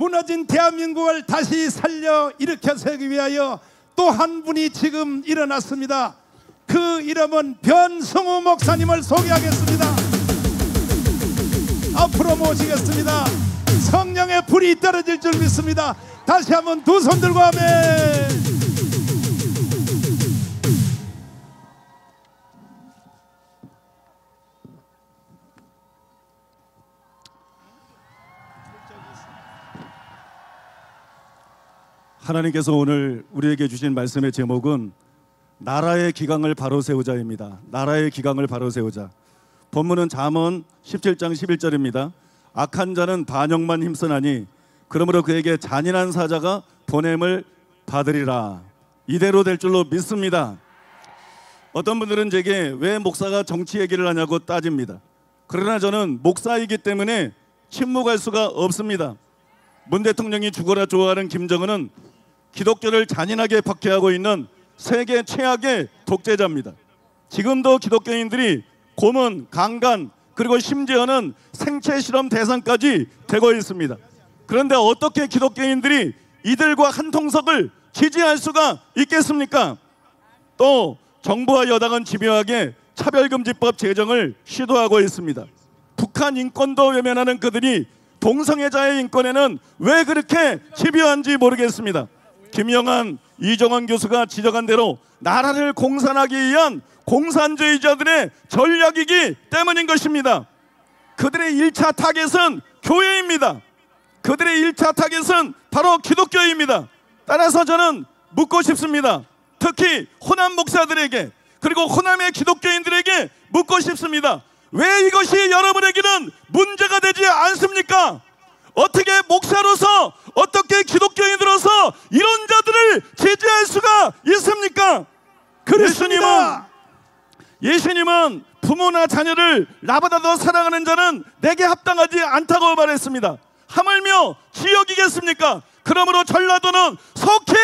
무너진 대한민국을 다시 살려 일으켜 세우기 위하여 또 한 분이 지금 일어났습니다. 그 이름은 변성우 목사님을 소개하겠습니다. 앞으로 모시겠습니다. 성령의 불이 떨어질 줄 믿습니다. 다시 한번 두 손 들고 아멘. 하나님께서 오늘 우리에게 주신 말씀의 제목은 나라의 기강을 바로 세우자입니다. 나라의 기강을 바로 세우자. 본문은 잠언 17장 11절입니다. 악한 자는 반역만 힘쓰나니 그러므로 그에게 잔인한 사자가 보냄을 받으리라. 이대로 될 줄로 믿습니다. 어떤 분들은 제게 왜 목사가 정치 얘기를 하냐고 따집니다. 그러나 저는 목사이기 때문에 침묵할 수가 없습니다. 문 대통령이 죽어라 좋아하는 김정은은 기독교를 잔인하게 박해하고 있는 세계 최악의 독재자입니다. 지금도 기독교인들이 고문, 강간, 그리고 심지어는 생체 실험 대상까지 되고 있습니다. 그런데 어떻게 기독교인들이 이들과 한 통석을 지지할 수가 있겠습니까? 또 정부와 여당은 집요하게 차별금지법 제정을 시도하고 있습니다. 북한 인권도 외면하는 그들이 동성애자의 인권에는 왜 그렇게 집요한지 모르겠습니다. 김영한, 이정환 교수가 지적한 대로 나라를 공산하기 위한 공산주의자들의 전략이기 때문인 것입니다. 그들의 1차 타겟은 교회입니다. 그들의 1차 타겟은 바로 기독교입니다. 따라서 저는 묻고 싶습니다. 특히 호남 목사들에게, 그리고 호남의 기독교인들에게 묻고 싶습니다. 왜 이것이 여러분에게는 문제가 되지 않습니까? 어떻게 목사로서, 어떻게 기독교인으로서 이런 자들을 제재할 수가 있습니까? 예수님은 부모나 자녀를 나보다 더 사랑하는 자는 내게 합당하지 않다고 말했습니다. 하물며 지역이겠습니까? 그러므로 전라도는 속히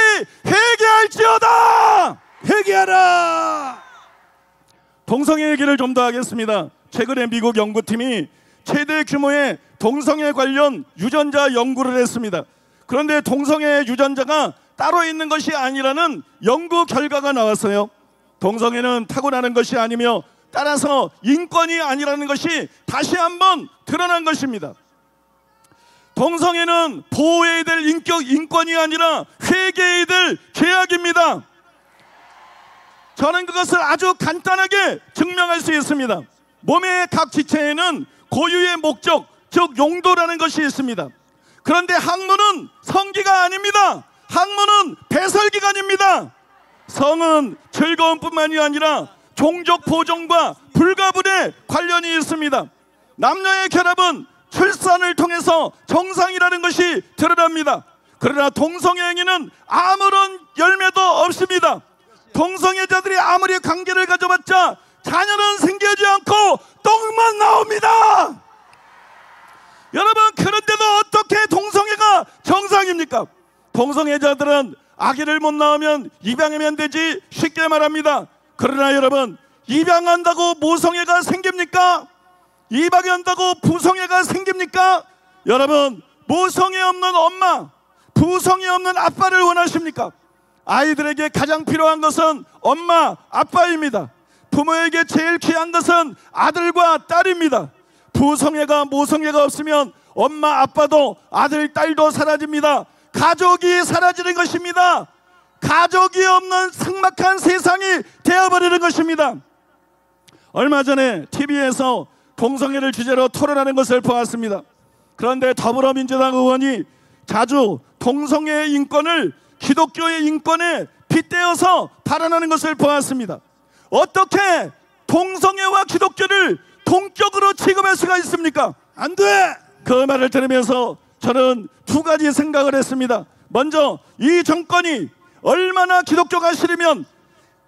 회개할지어다. 회개하라. 동성애 얘기를 좀 더 하겠습니다. 최근에 미국 연구팀이 최대 규모의 동성애 관련 유전자 연구를 했습니다. 그런데 동성애 유전자가 따로 있는 것이 아니라는 연구 결과가 나왔어요. 동성애는 타고나는 것이 아니며 따라서 인권이 아니라는 것이 다시 한번 드러난 것입니다. 동성애는 보호해야 될 인권이 아니라 회개해야 될 죄악입니다. 저는 그것을 아주 간단하게 증명할 수 있습니다. 몸의 각 지체에는 고유의 목적, 즉 용도라는 것이 있습니다. 그런데 학문은 성기가 아닙니다. 학문은 배설기관입니다. 성은 즐거움뿐만이 아니라 종족 보존과 불가분의 관련이 있습니다. 남녀의 결합은 출산을 통해서 정상이라는 것이 드러납니다. 그러나 동성애 행위는 아무런 열매도 없습니다. 동성애자들이 아무리 관계를 가져봤자 자녀는 생기지 않고 똥만 나옵니다. 여러분, 그런데도 어떻게 동성애가 정상입니까? 동성애자들은 아기를 못 낳으면 입양하면 되지, 쉽게 말합니다. 그러나 여러분, 입양한다고 모성애가 생깁니까? 입양한다고 부성애가 생깁니까? 여러분, 모성애 없는 엄마, 부성애 없는 아빠를 원하십니까? 아이들에게 가장 필요한 것은 엄마, 아빠입니다. 부모에게 제일 귀한 것은 아들과 딸입니다. 부성애가 모성애가 없으면 엄마, 아빠도 아들, 딸도 사라집니다. 가족이 사라지는 것입니다. 가족이 없는 삭막한 세상이 되어버리는 것입니다. 얼마 전에 TV에서 동성애를 주제로 토론하는 것을 보았습니다. 그런데 더불어민주당 의원이 자주 동성애의 인권을 기독교의 인권에 빗대어서 발언하는 것을 보았습니다. 어떻게 동성애와 기독교를 동격으로 취급할 수가 있습니까? 안 돼! 그 말을 들으면서 저는 두 가지 생각을 했습니다. 먼저, 이 정권이 얼마나 기독교가 싫으면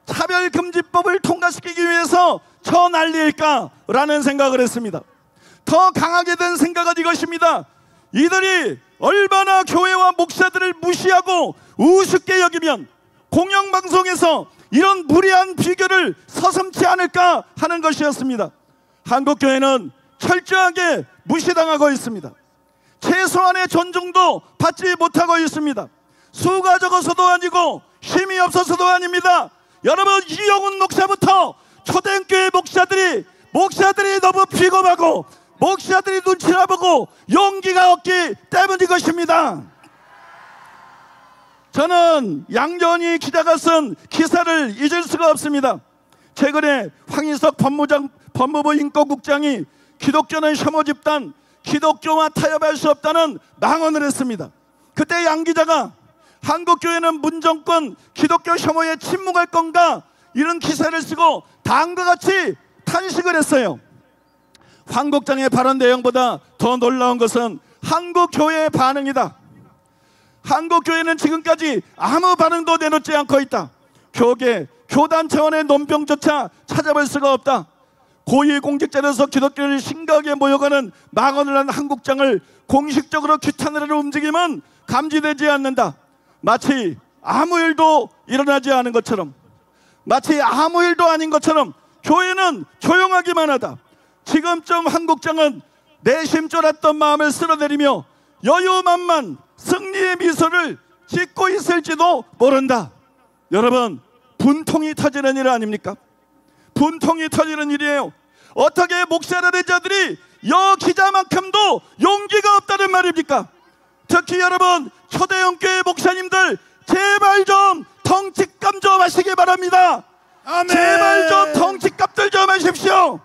차별금지법을 통과시키기 위해서 저 난리일까라는 생각을 했습니다. 더 강하게 된 생각은 이것입니다. 이들이 얼마나 교회와 목사들을 무시하고 우습게 여기면 공영방송에서 이런 무례한 비교를 서슴지 않을까 하는 것이었습니다. 한국교회는 철저하게 무시당하고 있습니다. 최소한의 존중도 받지 못하고 있습니다. 수가 적어서도 아니고 힘이 없어서도 아닙니다. 여러분, 이영훈 목사부터 초대교회 목사들이 너무 비겁하고 목사들이 눈치나 보고 용기가 없기 때문인 것입니다. 저는 양전희 기자가 쓴 기사를 잊을 수가 없습니다. 최근에 황희석 법무부 인권국장이 기독교는 혐오 집단, 기독교와 타협할 수 없다는 망언을 했습니다. 그때 양 기자가 한국교회는 문정권 기독교 혐오에 침묵할 건가, 이런 기사를 쓰고 다음과 같이 탄식을 했어요. 황 국장의 발언 내용보다 더 놀라운 것은 한국교회의 반응이다. 한국교회는 지금까지 아무 반응도 내놓지 않고 있다. 교계, 교단 차원의 논평조차 찾아볼 수가 없다. 고위공직자로서 기독교를 심각하게 모욕하는 망언을 한 한 국장을 공식적으로 규탄하려는 움직임은 감지되지 않는다. 마치 아무 일도 일어나지 않은 것처럼, 마치 아무 일도 아닌 것처럼 교회는 조용하기만 하다. 지금쯤 한 국장은 내심 쫄았던 마음을 쓸어내리며 여유만만 승리의 미소를 짓고 있을지도 모른다. 여러분, 분통이 터지는 일 아닙니까? 분통이 터지는 일이에요. 어떻게 목사라는 자들이 여 기자만큼도 용기가 없다는 말입니까? 특히 여러분, 초대형교회 목사님들 제발 좀 덩칫감 좀 하시기 바랍니다. 아멘. 제발 좀 덩칫값들 좀 하십시오.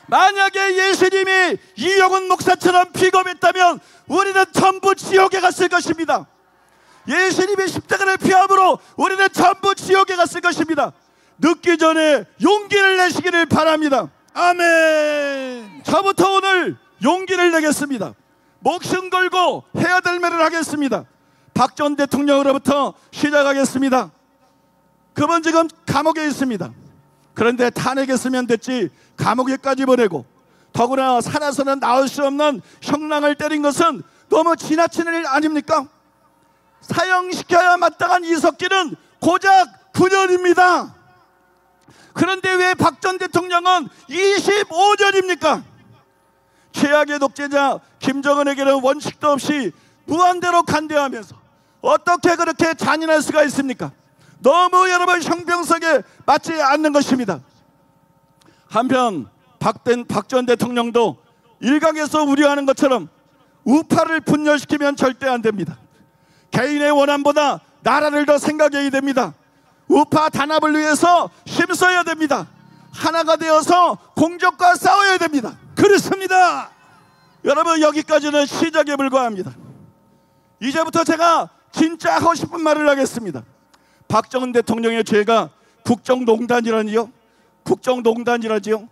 만약에 예수님이 이영훈 목사처럼 비겁했다면 우리는 전부 지옥에 갔을 것입니다. 예수님이 십자가를 피함으로 우리는 전부 지옥에 갔을 것입니다. 늦기 전에 용기를 내시기를 바랍니다. 아멘. 저부터 오늘 용기를 내겠습니다. 목숨 걸고 해야 될 말을 하겠습니다. 박 전 대통령으로부터 시작하겠습니다. 그분 지금 감옥에 있습니다. 그런데 탄핵했으면 됐지 감옥에까지 보내고, 더구나 살아서는 나올 수 없는 형량을 때린 것은 너무 지나치는 일 아닙니까? 사형시켜야 마땅한 이석기는 고작 9년입니다. 그런데 왜 박 전 대통령은 25년입니까? 최악의 독재자 김정은에게는 원칙도 없이 무한대로 간대하면서 어떻게 그렇게 잔인할 수가 있습니까? 너무 여러분 형평성에 맞지 않는 것입니다. 한편 박 전 대통령도 일각에서 우려하는 것처럼 우파를 분열시키면 절대 안 됩니다. 개인의 원함보다 나라를 더 생각해야 됩니다. 우파 단합을 위해서 힘써야 됩니다. 하나가 되어서 공적과 싸워야 됩니다. 그렇습니다. 여러분, 여기까지는 시작에 불과합니다. 이제부터 제가 진짜 하고 싶은 말을 하겠습니다. 박 전 대통령의 죄가 국정농단이라니요? 국정농단이라지요?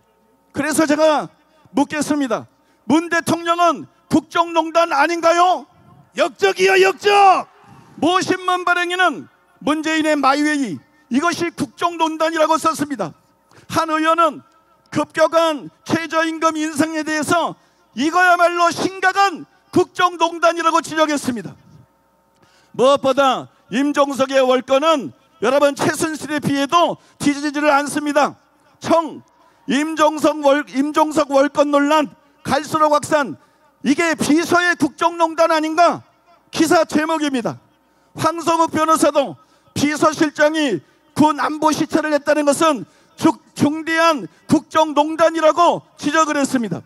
그래서 제가 묻겠습니다. 문 대통령은 국정농단 아닌가요? 역적이요, 역적. 모 신문 발행인은 문재인의 마이웨이, 이것이 국정농단이라고 썼습니다. 한 의원은 급격한 최저임금 인상에 대해서 이거야말로 심각한 국정농단이라고 지적했습니다. 무엇보다 임종석의 월권은 여러분 최순실에 비해도 뒤지지를 않습니다. 임종석 월권 논란 갈수록 확산, 이게 비서의 국정농단 아닌가? 기사 제목입니다. 황성욱 변호사도 비서실장이 군 안보 시찰을 했다는 것은 중대한 국정농단이라고 지적을 했습니다.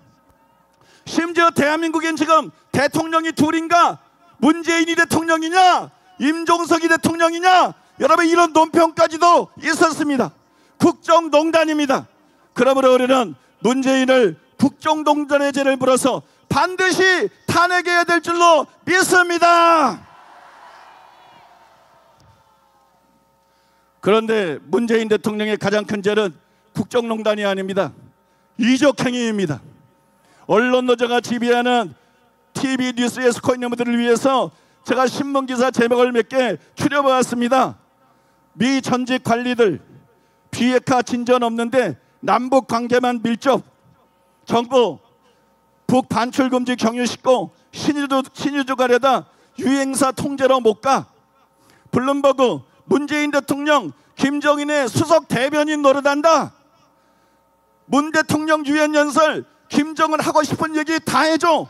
심지어 대한민국엔 지금 대통령이 둘인가? 문재인이 대통령이냐? 임종석이 대통령이냐? 여러분, 이런 논평까지도 있었습니다. 국정농단입니다. 그러므로 우리는 문재인을 국정농단의 죄를 물어서 반드시 탄핵해야 될 줄로 믿습니다. 그런데 문재인 대통령의 가장 큰 죄는 국정농단이 아닙니다. 이적행위입니다. 언론 노조가 지배하는 TV 뉴스의 스코인너들을 위해서 제가 신문기사 제목을 몇 개 추려보았습니다. 미 전직 관리들 비핵화 진전 없는데 남북 관계만 밀접, 정부 북반출 금지 경유시고 신유주 가려다 유행사 통제로 못 가. 블룸버그 문재인 대통령 김정인의 수석 대변인 노릇한다. 문 대통령 유엔 연설 김정은 하고 싶은 얘기 다 해줘.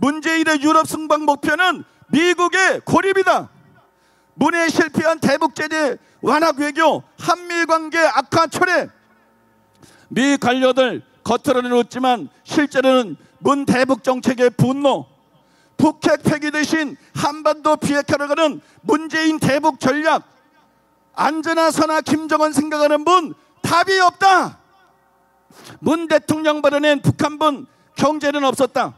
문재인의 유럽 순방 목표는 미국의 고립이다. 문에 실패한 대북 제재 완화 외교, 한미 관계 악화 초래. 미 관료들 겉으로는 웃지만 실제로는 문 대북 정책의 분노, 북핵 폐기 대신 한반도 비핵화를 문재인 대북 전략, 안전하서나 김정은 생각하는 문 답이 없다. 문 대통령 발언엔 북한분 경제는 없었다.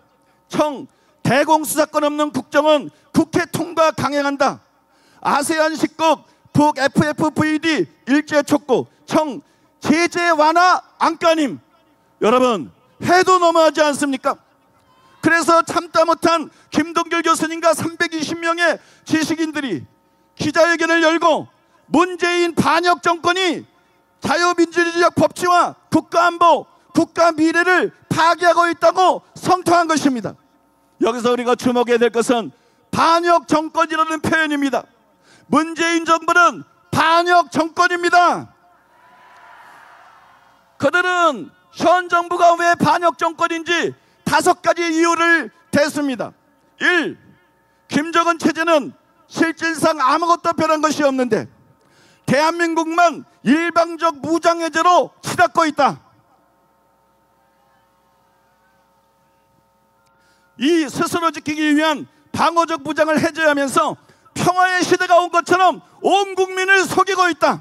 청 대공수사권 없는 국정은 국회 통과 강행한다. 아세안 10국 북 FFVD 일제 촉구, 청 제재 완화 안간힘. 여러분 해도 너무하지 않습니까? 그래서 참다 못한 김동길 교수님과 320명의 지식인들이 기자회견을 열고 문재인 반역 정권이 자유민주주의적 법치와 국가안보, 국가 미래를 파괴하고 있다고 성토한 것입니다. 여기서 우리가 주목해야 될 것은 반역 정권이라는 표현입니다. 문재인 정부는 반역 정권입니다. 그들은 현 정부가 왜 반역 정권인지 5가지 이유를 댔습니다. 1. 김정은 체제는 실질상 아무것도 변한 것이 없는데 대한민국만 일방적 무장해제로 치닫고 있다. 이 스스로 지키기 위한 방어적 무장을 해제하면서 평화의 시대가 온 것처럼 온 국민을 속이고 있다.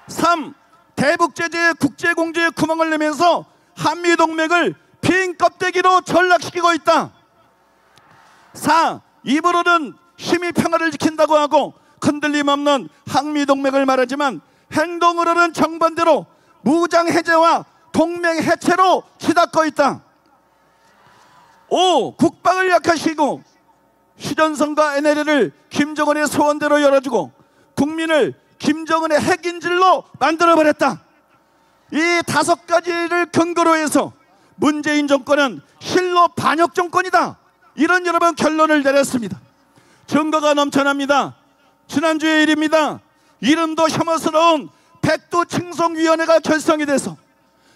3. 대북 제재에 국제공조에 구멍을 내면서 한미동맹을 빈 껍데기로 전락시키고 있다. 4. 입으로는 심히 평화를 지킨다고 하고 흔들림 없는 한미동맹을 말하지만 행동으로는 정반대로 무장해제와 동맹해체로 치닫고 있다. 5. 국방을 약화시키고 휴전선과 NLL을 김정은의 소원대로 열어주고 국민을 김정은의 핵인질로 만들어버렸다. 이 5가지를 근거로 해서 문재인 정권은 실로 반역 정권이다. 이런 여러분 결론을 내렸습니다. 증거가 넘쳐납니다. 지난주의 일입니다. 이름도 혐오스러운 백두칭송위원회가 결성이 돼서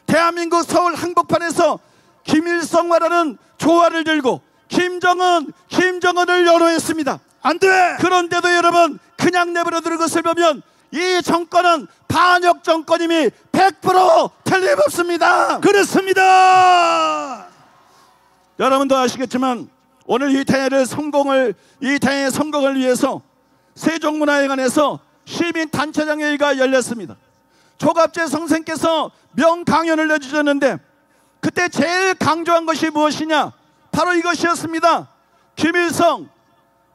대한민국 서울 한복판에서 김일성화라는 조화를 들고 김정은을 연호했습니다. 안 돼! 그런데도 여러분 그냥 내버려두는 것을 보면 이 정권은 반역 정권임이 100% 틀림없습니다. 그렇습니다. 여러분도 아시겠지만 오늘 이 대회의 성공을 위해서 세종문화회관에서 시민단체장회의가 열렸습니다. 조갑재 선생께서 명강연을 내주셨는데 그때 제일 강조한 것이 무엇이냐? 바로 이것이었습니다. 김일성,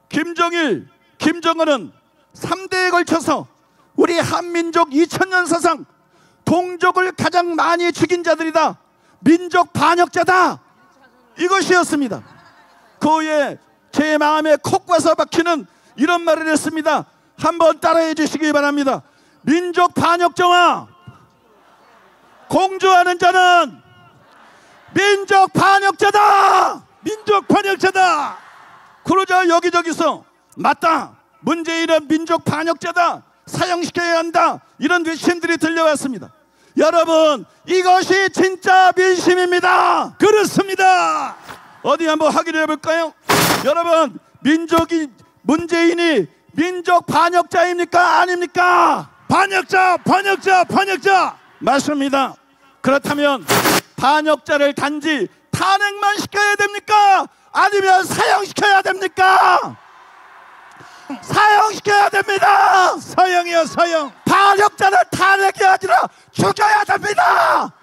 김정일, 김정은은 3대에 걸쳐서 우리 한민족 2000년 사상 동족을 가장 많이 죽인 자들이다. 민족 반역자다. 이것이었습니다. 그 후에 제 마음에 콕 와서 박히는 이런 말을 했습니다. 한번 따라해 주시기 바랍니다. 민족 반역자와 공주하는 자는 민족 반역자다. 민족 반역자다. 그러자 여기저기서 맞다, 문재인은 민족 반역자다, 사형시켜야 한다, 이런 외침들이 들려왔습니다. 여러분 이것이 진짜 민심입니다. 그렇습니다. 어디 한번 확인해 볼까요? 여러분 문재인이 민족 반역자입니까 아닙니까? 반역자. 맞습니다. 그렇다면 반역자를 단지 탄핵만 시켜야 됩니까? 아니면 사형시켜야 됩니까? 사형시켜야 됩니다. 사형이야 사형. 반역자는 탄핵이 아니라 죽여야 됩니다.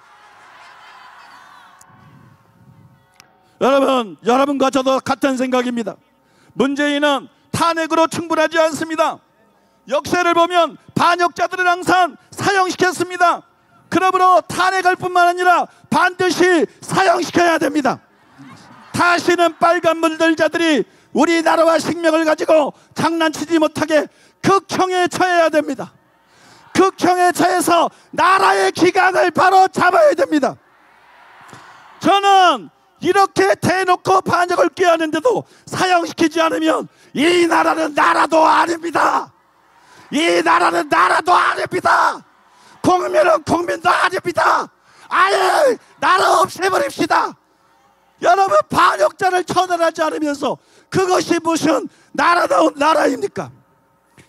여러분과 저도 같은 생각입니다. 문재인은 탄핵으로 충분하지 않습니다. 역사를 보면 반역자들을 항상 사형시켰습니다. 그러므로 탄핵할 뿐만 아니라 반드시 사형시켜야 됩니다. 다시는 빨간 물들자들이 우리나라와 생명을 가지고 장난치지 못하게 극형에 처해야 됩니다. 극형에 처해서 나라의 기강을 바로 잡아야 됩니다. 저는 이렇게 대놓고 반역을 꾀하는데도 사형시키지 않으면 이 나라는 나라도 아닙니다. 이 나라는 나라도 아닙니다. 국민은 국민도 아닙니다. 아예 나라 없애버립시다. 여러분, 반역자를 처단하지 않으면서 그것이 무슨 나라다운 나라입니까?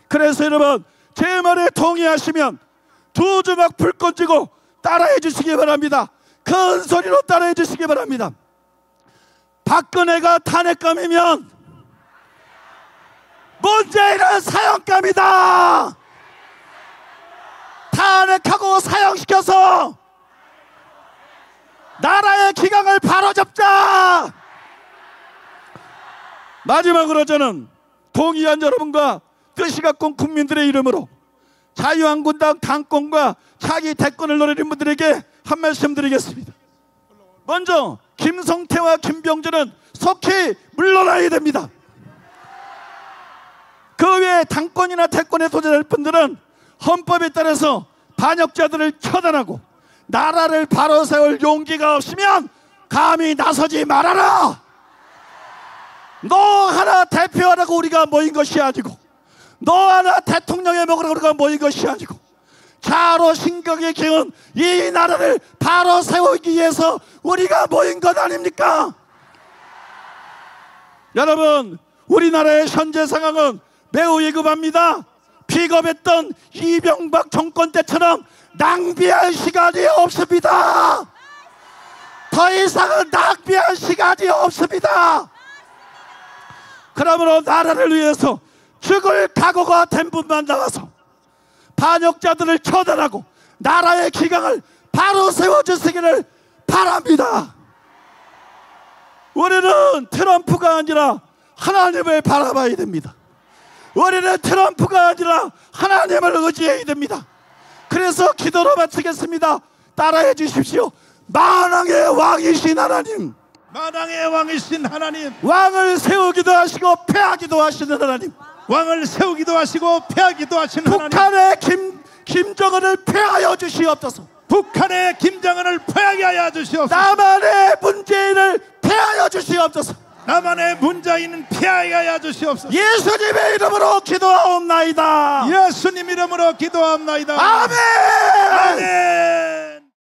그래서 여러분, 제 말에 동의하시면 두 주먹 불꽃 쥐고 따라해 주시기 바랍니다. 큰 소리로 따라해 주시기 바랍니다. 박근혜가 탄핵감이면 문재인은 사형감이다. 탄핵하고 사형시켜서 나라의 기강을 바로잡자. 마지막으로 저는 동의한 여러분과 뜻이 같은 국민들의 이름으로 자유한국당 당권과 차기 대권을 노리는 분들에게 한 말씀 드리겠습니다. 먼저 김성태와 김병준은 속히 물러나야 됩니다. 그 외에 당권이나 대권에 도전할 분들은 헌법에 따라서 반역자들을 처단하고 나라를 바로 세울 용기가 없으면 감히 나서지 말아라. 너 하나 대표하라고 우리가 모인 것이 아니고, 너 하나 대통령에 먹으라고 우리가 모인 것이 아니고, 자로 신경에 기운 이 나라를 바로 세우기 위해서 우리가 모인 것 아닙니까? 여러분, 우리나라의 현재 상황은 매우 위급합니다. 비겁했던 이명박 정권 때처럼 낭비할 시간이 없습니다. 더 이상은 낭비할 시간이 없습니다. 그러므로 나라를 위해서 죽을 각오가 된 분만 나와서 반역자들을 처단하고 나라의 기강을 바로 세워주시기를 바랍니다. 우리는 트럼프가 아니라 하나님을 바라봐야 됩니다. 우리는 트럼프가 아니라 하나님을 의지해야 됩니다. 그래서 기도로 마치겠습니다. 따라해 주십시오. 만왕의 왕이신 하나님, 만왕의 왕이신 하나님, 왕을 세우기도 하시고 패하기도 하시는 하나님, 왕을 세우기도 하시고 패하기도 하시는 하나님, 북한의 김정은을 패하여 주시옵소서. 북한의 김정은을 패하게 하여 주시옵소서. 남한의 문재인을 패하여 주시옵소서. 남한의 문재인은 피하게 하여 주시옵소서. 예수님의 이름으로 기도하옵나이다. 예수님 이름으로 기도합나이다. 아멘. 아멘.